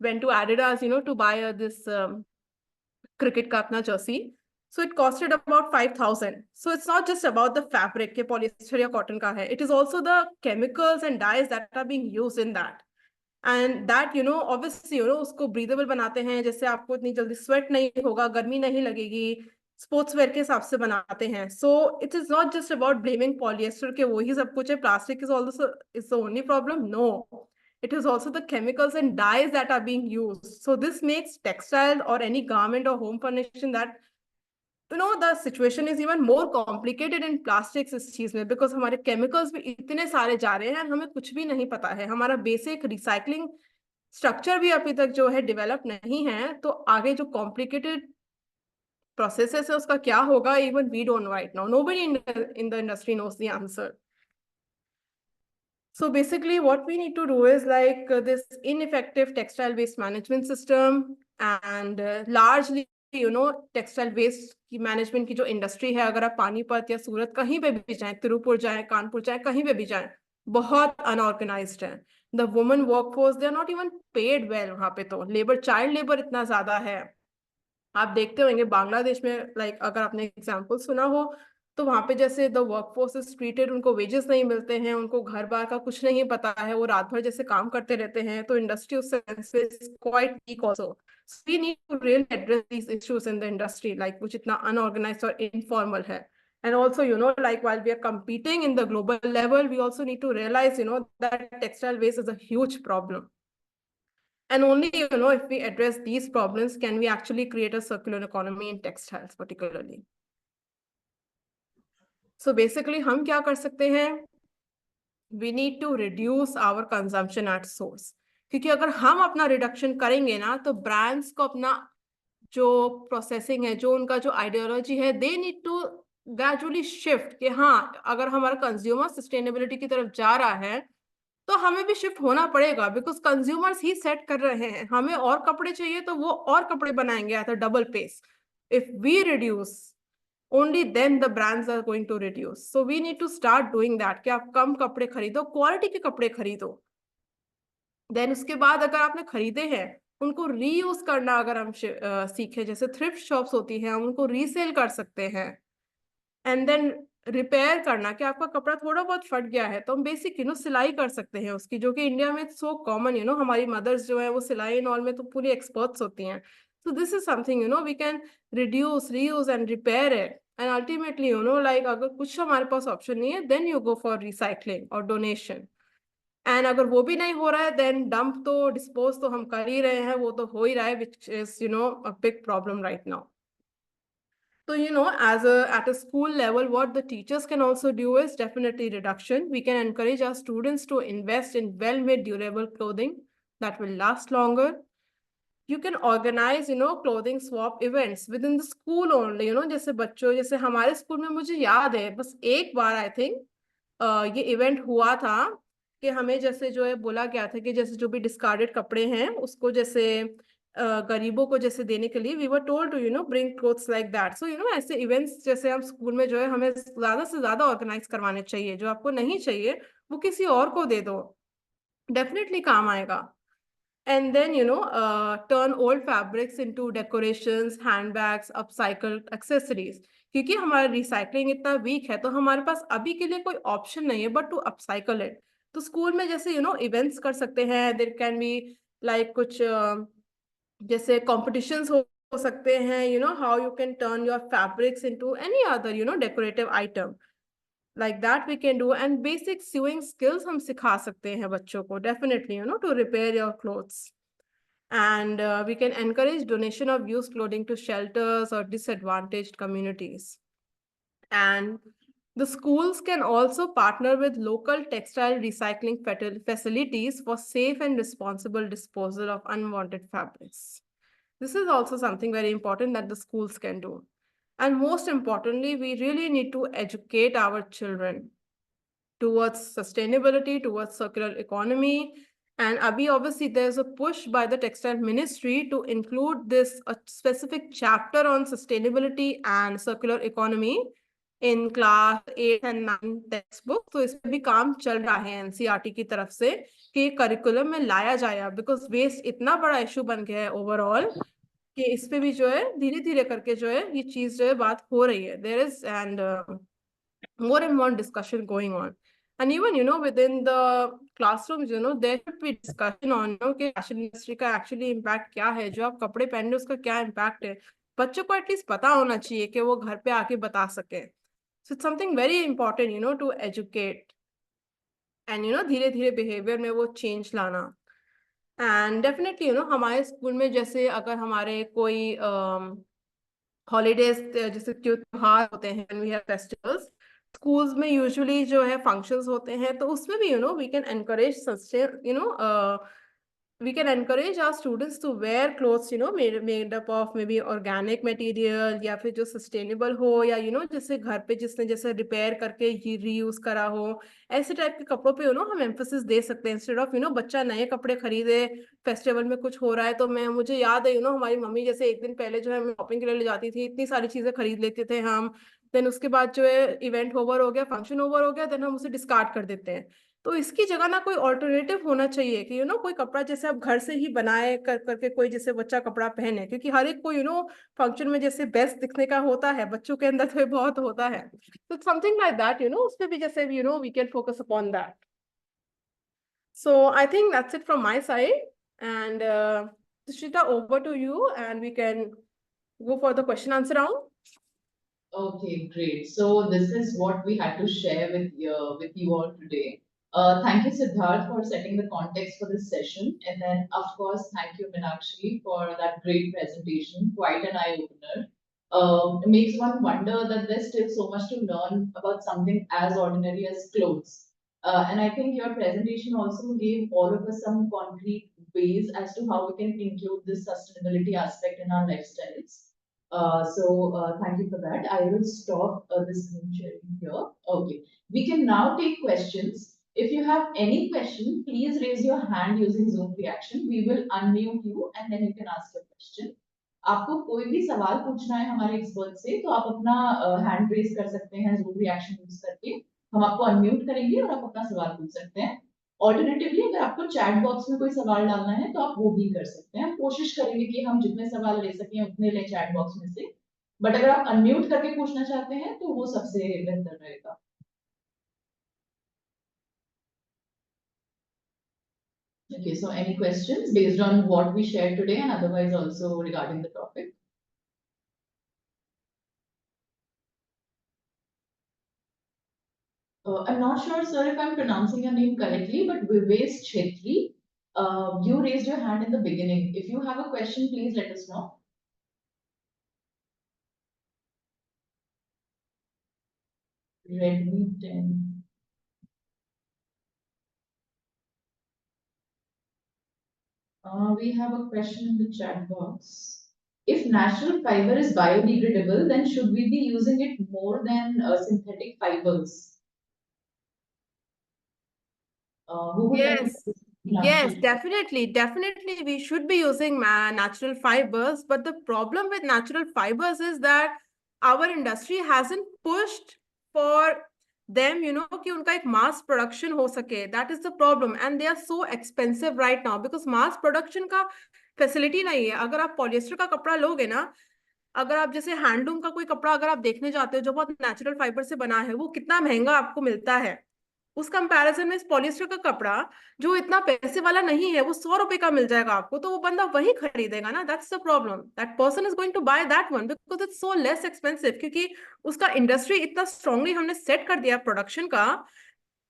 went to Adidas to buy this cricket का अपना jersey, so it costed about 5,000. So it's not just about the fabric के पॉलिएस्टर या कॉटन का है, it is also the chemicals and dyes that are being used in that, and that obviously उसको breathable बनाते हैं, जैसे आपको इतनी जल्दी स्वेट नहीं होगा, गर्मी नहीं लगेगी, स्पोर्ट्स वेयर के हिसाब से बनाते हैं। So it is not just about blaming polyester के वही सब कुछ है, plastic is also is the only problem, no, it is also the chemicals and dyes that are being used. So this makes textile or any garment or home furnishing that the situation is even more complicated in plastics इस चीज में, because हमारे chemicals भी इतने सारे जा रहे हैं, हमें कुछ भी नहीं पता है, हमारा बेसिक रिसाइकलिंग स्ट्रक्चर भी अभी तक जो है डेवलप नहीं है, तो आगे जो कॉम्प्लिकेटेड प्रोसेसेस है उसका क्या होगा, even we don't right now, nobody in the industry knows the answer. So basically what we need to do is like this ineffective textile waste management system, and largely textile waste की management की जो industry है, अगर आप पानीपत या सूरत कहीं पे भी जाएं, तिरुपुर जाएं, कानपुर जाएं, कहीं पे भी जाएं, बहुत अनऑर्गेनाइज्ड है। The women workforce, they are not even paid well, वहां पे तो लेबर, चाइल्ड लेबर इतना ज्यादा है। आप देखते होंगे बांग्लादेश में, लाइक अगर आपने एग्जाम्पल सुना हो, तो वहां पे जैसे द वर्कफोर्स इज ट्रीटेड, उनको वेजेस नहीं मिलते हैं, उनको घर बार का कुछ नहीं पता है, वो रात भर जैसे काम करते रहते हैं, तो इंडस्ट्री उस sense is quite weak also. So we need to really address these issues in the industry, like which itna unorganized or informal hai. And also, like while we are competing in the global level, we also need to realize, that textile waste is a huge problem. And only, if we address these problems, can we actually create a circular economy in textiles particularly. So basically, हम क्या कर सकते हैं? We need to reduce our consumption at source. क्योंकि अगर हम अपना reduction करेंगे ना, तो ब्रांड्स को अपना जो प्रोसेसिंग है, जो उनका जो आइडियोलॉजी है, they need to gradually shift कि हाँ, अगर हमारा कंज्यूमर सस्टेनेबिलिटी की तरफ जा रहा है, तो हमें भी शिफ्ट होना पड़ेगा, बिकॉज कंज्यूमर्स ही सेट कर रहे हैं, हमें और कपड़े चाहिए तो वो और कपड़े बनाएंगे at a double pace. If we reduce, only then the brands are going to reduce. So we need to start doing that कि आप कम कपड़े खरीदो, क्वालिटी के कपड़े खरीदो। देन उसके बाद अगर आपने खरीदे हैं, उनको रीयूज करना अगर हम सीखे, जैसे थ्रिफ्ट शॉप्स होती हैं, हम उनको रीसेल कर सकते हैं। एंड देन रिपेयर करना, कि आपका कपड़ा थोड़ा बहुत फट गया है, तो हम बेसिक सिलाई कर सकते हैं उसकी, जो कि इंडिया में सो कॉमन, हमारी मदर्स जो है वो सिलाई एंड ऑल में तो पूरी एक्सपर्ट्स होती हैं। So this is something, we can reduce, reuse and repair it. And ultimately, like अगर कुछ हमारे पास option नहीं है, then you go for recycling or donation. And अगर वो भी नहीं हो रहा है, then dump तो dispose तो हम कर ही रहे हैं, वो तो हो ही रहा है, which is, a big problem right now. So, at a school level, what the teachers can also do is definitely reduction. We can encourage our students to invest in well-made durable clothing that will last longer. You can organize, clothing swap events within the school only, जैसे बच्चों, जैसे हमारे school में मुझे याद है बस एक बार आई थिंक ये इवेंट हुआ था कि हमें जैसे जो है बोला गया था कि जैसे जो भी डिस्कार्डेड कपड़े हैं उसको जैसे गरीबों को जैसे देने के लिए we were told to bring clothes like that. So ऐसे इवेंट्स जैसे हम स्कूल में जो है हमें ज्यादा से ज्यादा ऑर्गेनाइज करवाने चाहिए. जो आपको नहीं चाहिए वो किसी और को दे दो, डेफिनेटली काम आएगा. And then, turn old fabrics into decorations, handbags, upcycled accessories. क्योंकि हमारा रिसाइकलिंग इतना वीक है तो हमारे पास अभी के लिए कोई ऑप्शन नहीं है बट टू अपसाइकल इट. तो स्कूल में जैसे इवेंट्स कर सकते हैं. देयर कैन बी लाइक कुछ जैसे कॉम्पिटिशन्स हो सकते हैं. How you can turn your fabrics into any other decorative item. Like that we can do. And basic sewing skills हम सिखा सकते हैं बच्चों को, definitely, to repair your clothes. And we can encourage donation of used clothing to shelters or disadvantaged communities. And the schools can also partner with local textile recycling facilities for safe and responsible disposal of unwanted fabrics. This is also something very important that the schools can do. And most importantly, we really need to educate our children towards sustainability, towards circular economy. And Abhi, obviously, there's a push by the textile ministry to include this a specific chapter on sustainability and circular economy in class 8 and 9 textbook. तो इस पे भी काम चल रहा है NCERT की तरफ से कि करिकुलम में लाया जाए, बिकॉज वेस्ट इतना बड़ा इशू बन गया है ओवरऑल कि इस पे भी जो है धीरे धीरे करके जो है ये चीज जो है बात हो रही है. There is more and more discussion going on. And even, within the classrooms, there should be discussion on, कि fashion industry का actually impact क्या है, जो आप कपड़े पहन रहे हो उसका क्या impact है. बच्चों को एटलीस्ट पता होना चाहिए कि वो घर पे आके बता सके. So it's something very important, to educate. And, धीरे धीरे behavior में वो change लाना. And definitely, हमारे स्कूल में जैसे अगर हमारे कोई हॉलीडेज जैसे त्योहार होते हैं, वी हैव फेस्टिवल्स, स्कूल्स में यूजुअली जो है फंक्शंस होते हैं, तो उसमें भी we can encourage we can encourage our students to wear clothes, made up of maybe organic material या फिर जो sustainable हो, या जैसे घर पे जिसने जैसे रिपेयर करके रीयूज करा हो, ऐसे टाइप के कपड़ों पे हम एम्फोसिस दे सकते हैं इंस्टेड ऑफ बच्चा नए कपड़े खरीदे फेस्टिवल में कुछ हो रहा है. तो मैं मुझे याद है हमारी मम्मी जैसे एक दिन पहले जो है हमें शॉपिंग के लिए ले जाती थी, इतनी सारी चीजें खरीद लेते थे हम. देन उसके बाद जो है इवेंट ओवर हो गया, फंक्शन ओवर हो गया, देन हम उसे डिस्कार्ड कर देते हैं. तो इसकी जगह ना कोई ऑल्टरनेटिव होना चाहिए कि कोई कपड़ा जैसे आप घर से ही बनाए करके कोई जैसे बच्चा कपड़ा पहने, क्योंकि हर एक को फंक्शन में जैसे बेस्ट दिखने का होता है, बच्चों के अंदर तो बहुत होता है. तो समथिंग लाइक दैट, उस पे भी जैसे we can focus upon that. So I think that's it from my side. And Sushita, over to you, and we can go for the question answer round. Okay, great. So this is what we had to share with you all today. Thank you, Siddharth, for setting the context for this session. And then, of course, thank you, Meenakshi, for that great presentation. Quite an eye-opener. It makes one wonder that there's still so much to learn about something as ordinary as clothes. And I think your presentation also gave all of us some concrete ways as to how we can include this sustainability aspect in our lifestyles. Thank you for that. I will stop the screen sharing here. Okay. We can now take questions. If you have any question, please raise your hand using Zoom reaction. We will unmute you and then you can ask your question. आपको कोई भी सवाल पूछना है हमारे expert से तो आप अपना हैंड रेज कर सकते हैं जूम रिएक्शन यूज करके. हम आपको अनम्यूट करेंगे और आप अपना सवाल पूछ सकते हैं. ऑल्टरनेटिवली अगर आपको चैट बॉक्स में कोई सवाल डालना है तो आप वो भी कर सकते हैं. कोशिश करेंगे कि हम जितने सवाल ले सकें उतने ले चैट बॉक्स में से. बट अगर आप अनम्यूट करके पूछना चाहते हैं तो वो सबसे बेहतर रहेगा. Okay, so any questions based on what we shared today and otherwise also regarding the topic? I'm not sure, sir, if I'm pronouncing your name correctly, but Vives Chetri, you raised your hand in the beginning. If you have a question, please let us know. Redmi 10. We have a question in the chat box. If natural fiber is biodegradable, then should we be using it more than synthetic fibers? Who would like to Yes, yes, Meenakshi? definitely we should be using natural fibers. But the problem with natural fibers is that our industry hasn't pushed for them, कि उनका एक mass production हो सके. That is the problem. And they are so expensive right now because mass production का facility नहीं है. अगर आप polyester का कपड़ा लोगे ना, अगर आप जैसे हैंडलूम का कोई कपड़ा अगर आप देखने जाते हो जो बहुत नेचुरल फाइबर से बना है, वो कितना महंगा आपको मिलता है उस कंपैरिजन में इस पॉलिस्टर का कपड़ा जो इतना पैसे वाला नहीं है वो 100 रुपए का मिल जाएगा आपको, तो वो बंदा वही खरीदेगा ना. That's the problem. That person is going to buy that one because it's so less expensive, क्योंकि उसका इंडस्ट्री इतना स्ट्रांगली हमने सेट कर दिया प्रोडक्शन का,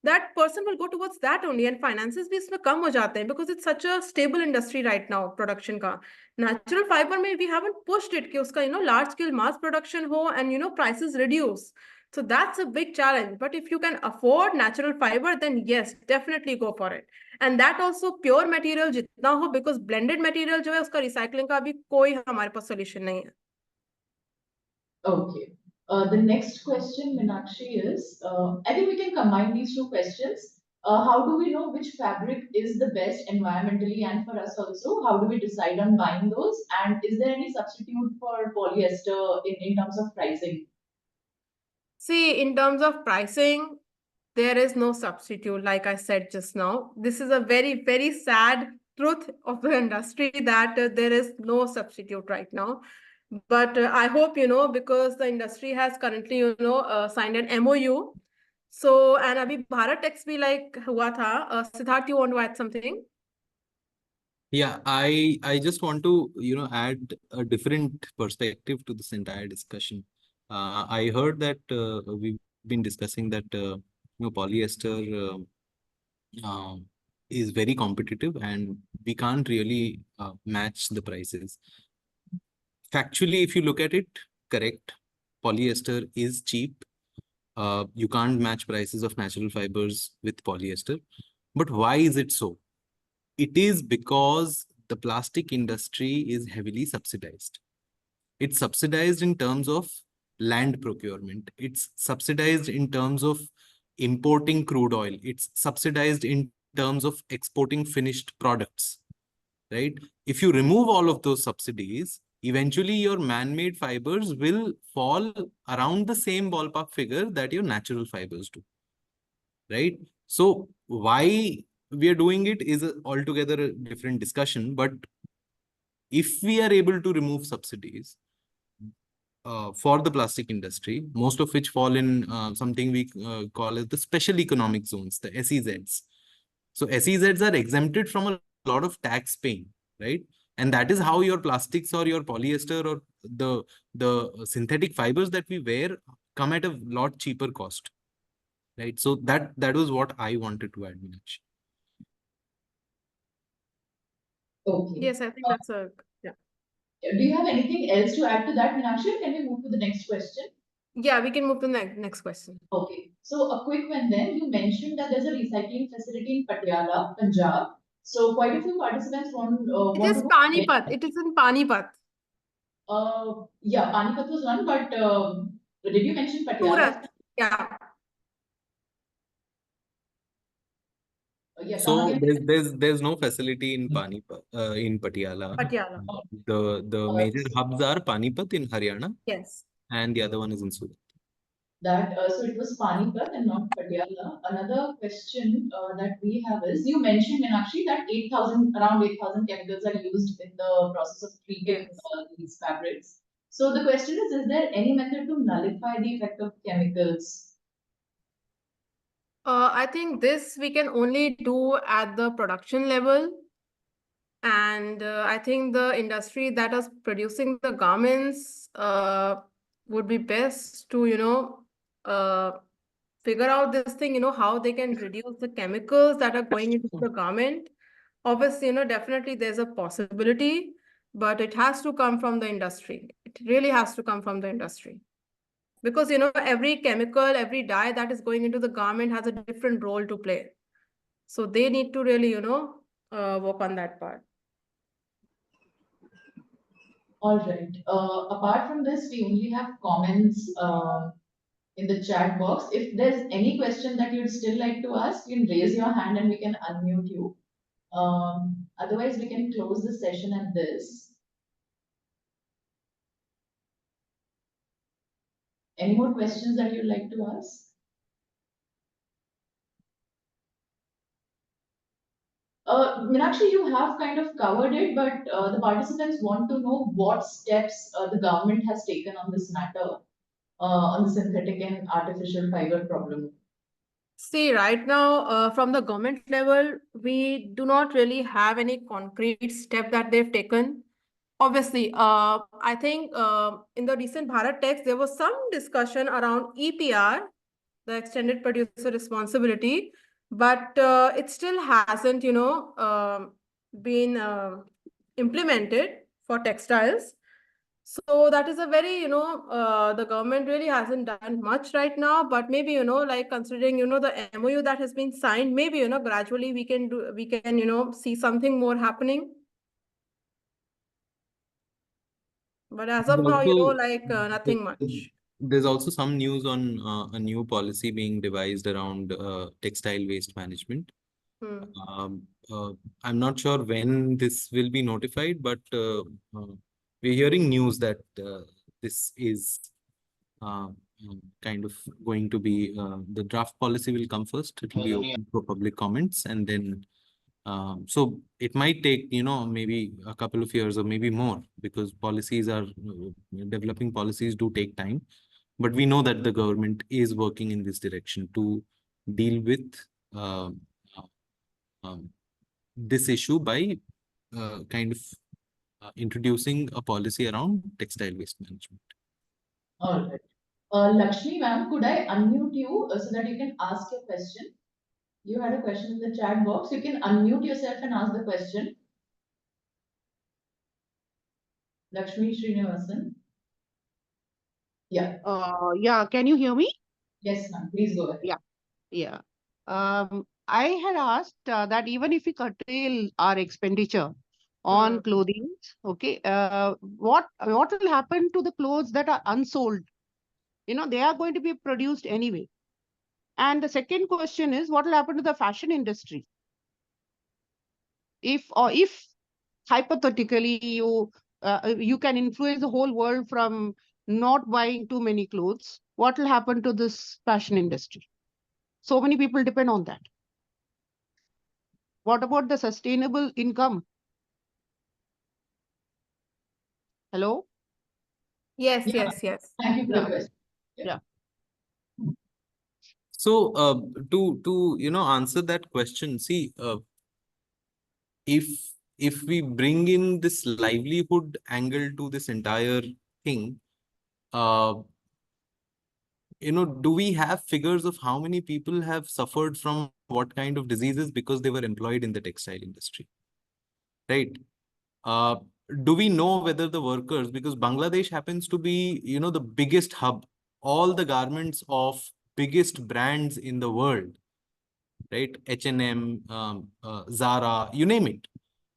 that person will go towards that only. And finances भी इसमें कम हो जाते हैं because it's such a stable industry right now production का. Natural fiber में we haven't pushed it कि उसका large scale mass production हो and prices reduce. So that's a big challenge. But if you can afford natural fiber, then yes, definitely go for it. And that also pure material जितना हो, because blended material जो है उसका recycling का अभी कोई हमारे पास solution नहीं है. Okay. The next question, Meenakshi, is I think we can combine these two questions. How do we know which fabric is the best environmentally and for us also? How do we decide on buying those? And is there any substitute for polyester in terms of pricing? See, in terms of pricing, there is no substitute, like I said just now. This is a very, very sad truth of the industry that there is no substitute right now. But I hope, because the industry has currently, signed an MOU. So, and abhi Bharat Text bhi like hua tha. Siddharth, you want to add something? Yeah, I just want to, add a different perspective to this entire discussion. I heard that we've been discussing that polyester is very competitive and we can't really match the prices. Factually, if you look at it, correct, polyester is cheap. You can't match prices of natural fibers with polyester. But why is it so? It is because the plastic industry is heavily subsidized. It's subsidized in terms of land procurement. It's subsidized in terms of importing crude oil. It's subsidized in terms of exporting finished products, right? If you remove all of those subsidies, eventually your man-made fibers will fall around the same ballpark figure that your natural fibers do, right? So why we are doing it is altogether a different discussion. But if we are able to remove subsidies for the plastic industry, most of which fall in something we call as the special economic zones, the SEZs. So SEZs are exempted from a lot of tax paying, right? And that is how your plastics or your polyester or the synthetic fibers that we wear come at a lot cheaper cost, right? So that was what I wanted to add, Meenakshi. Okay. Yes, I think that's a, yeah. Do you have anything else to add to that, Meenakshi? Or can we move to the next question? Yeah, we can move to the next question. Okay, so a quick one then. You mentioned that there's a recycling facility in Patiala, Punjab. So quite a few participants It want is to know. Panipat. It is in Panipat. Yeah, Panipat was one, but did you mention Patiala? Surat. Yeah. Yeah, kahan So gaya? there's no facility in Panipat in Patiala. Patiala. The major hubs are Panipat in Haryana, Yes. and the other one is in Surat. That so it was Panipat and not Patiala. Another question that we have is you mentioned Meenakshi that 8,000 around 8,000 chemicals are used in the process of treating Yes. these fabrics. So the question is there any method to nullify the effect of chemicals? I think this we can only do at the production level. And I think the industry that is producing the garments would be best to, uh, figure out this thing, how they can reduce the chemicals that are going into the garment. Obviously, definitely there's a possibility, but it has to come from the industry. It really has to come from the industry. Because, every chemical, every dye that is going into the garment has a different role to play. So they need to really, work on that part. All right. Apart from this, we only have comments in the chat box. If there's any question that you'd still like to ask, you can raise your hand and we can unmute you. Otherwise, we can close the session at this. Any more questions that you'd like to ask? Meenakshi, you have kind of covered it, but the participants want to know what steps the government has taken on this matter, on the synthetic and artificial fiber problem. See, right now, from the government level, we do not really have any concrete step that they've taken. Obviously, I think in the recent Bharat text, there was some discussion around EPR, the extended producer responsibility, but it still hasn't, been implemented for textiles. So that is a very, the government really hasn't done much right now, but maybe, like considering, the MOU that has been signed, maybe, gradually we can, see something more happening. But as of now, Also, like nothing much. there's also some news on a new policy being devised around textile waste management. Hmm. Um, I'm not sure when this will be notified, but we're hearing news that this is kind of going to be the draft policy will come first. It will be open for public comments, and then so it might take, maybe a couple of years or maybe more, because developing policies do take time. But we know that the government is working in this direction to deal with uh, um, this issue by kind of introducing a policy around textile waste management. All right. Lakshmi ma'am, could I unmute you so that you can ask your question? You had a question in the chat box. You can unmute yourself and ask the question. Lakshmi Srinivasan. Yeah. Yeah, can you hear me? Yes, ma'am. Please go ahead. Yeah. Yeah. I had asked that even if we curtail our expenditure on clothing, okay, what will happen to the clothes that are unsold? They are going to be produced anyway. And the second question is, what will happen to the fashion industry? If hypothetically you can influence the whole world from not buying too many clothes, what will happen to this fashion industry? So many people depend on that. What about the sustainable income? Hello? Yes, Yeah. yes, yes. Thank you for the Yeah. question. Yeah. So to answer that question, see, if we bring in this livelihood angle to this entire thing, do we have figures of how many people have suffered from what kind of diseases because they were employed in the textile industry, right? Uh, do we know whether the workers, because Bangladesh happens to be, the biggest hub, all the garments of biggest brands in the world, right? H&M, Zara, you name it,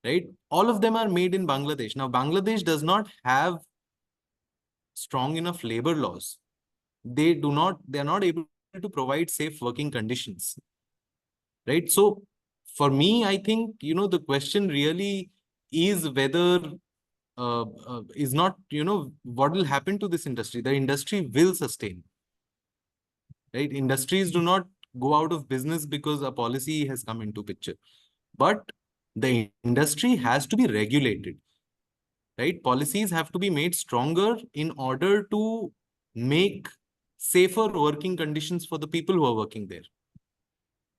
right? All of them are made in Bangladesh. Now, Bangladesh does not have strong enough labor laws. They are not able to provide safe working conditions, right? So for me, I think, the question really is whether is not, what will happen to this industry. The industry will sustain, right? Industries do not go out of business because a policy has come into picture, but the industry has to be regulated, right? Policies have to be made stronger in order to make safer working conditions for the people who are working there.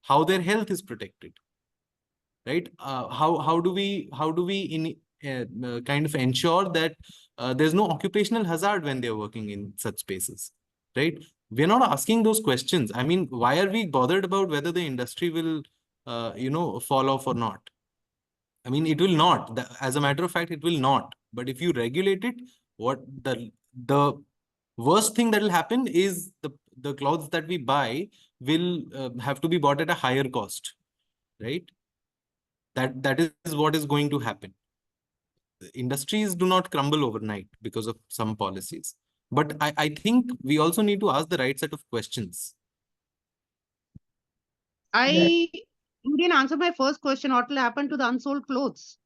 how their health is protected, right? How do we kind of ensure that there's no occupational hazard when they're working in such spaces, right? We're not asking those questions. I mean, why are we bothered about whether the industry will fall off or not? I mean, it will not. As a matter of fact, it will not. But if you regulate it, what the worst thing that will happen is the clothes that we buy will have to be bought at a higher cost, right? That is what is going to happen. Industries do not crumble overnight because of some policies. But I think we also need to ask the right set of questions. You didn't answer my first question. What will happen to the unsold clothes?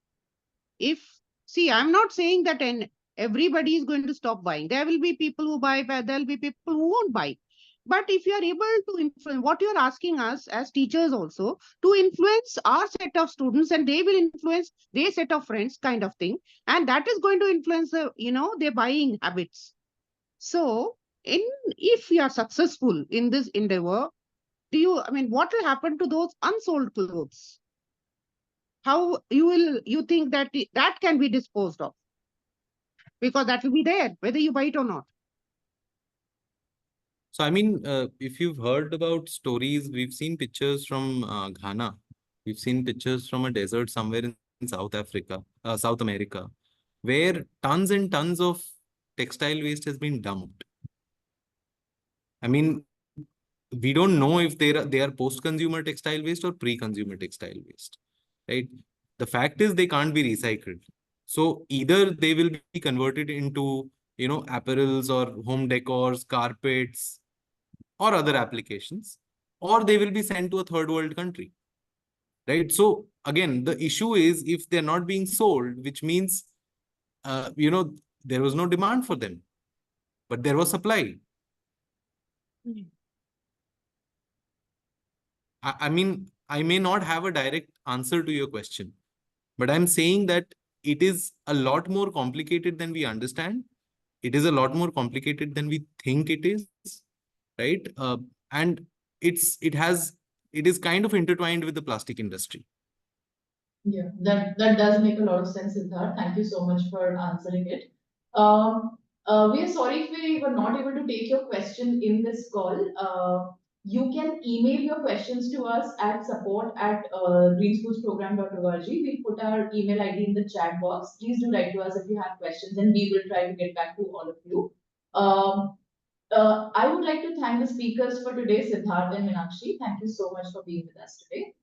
See, I'm not saying that everybody is going to stop buying. There will be people who buy, but there will be people who won't buy. But if you are able to influence, what you're asking us as teachers also, to influence our set of students, and they will influence their set of friends, kind of thing. And that is going to influence their buying habits. So if we are successful in this endeavor, what will happen to those unsold clothes? How you think that that can be disposed of? Because that will be there, whether you buy it or not. So, I mean, if you've heard about stories, we've seen pictures from Ghana. We've seen pictures from a desert somewhere in South Africa, South America, where tons and tons of textile waste has been dumped. I mean, we don't know if they are post-consumer textile waste or pre-consumer textile waste, right? The fact is they can't be recycled. So either they will be converted into, apparels or home decors, carpets, or other applications, or they will be sent to a third world country, right? So again, the issue is if they're not being sold, which means, there was no demand for them, but there was supply. I mean, I may not have a direct answer to your question, but I'm saying that it is a lot more complicated than we understand. It is a lot more complicated than we think it is, right? And it is kind of intertwined with the plastic industry. Yeah, that does make a lot of sense, Siddharth. Thank you so much for answering it. We are sorry if we were not able to take your question in this call. You can email your questions to us at support@greenschoolsprogram.org. We'll put our email ID in the chat box. Please do write to us if you have questions, and we will try to get back to all of you. I would like to thank the speakers for today, Siddharth and Meenakshi. Thank you so much for being with us today.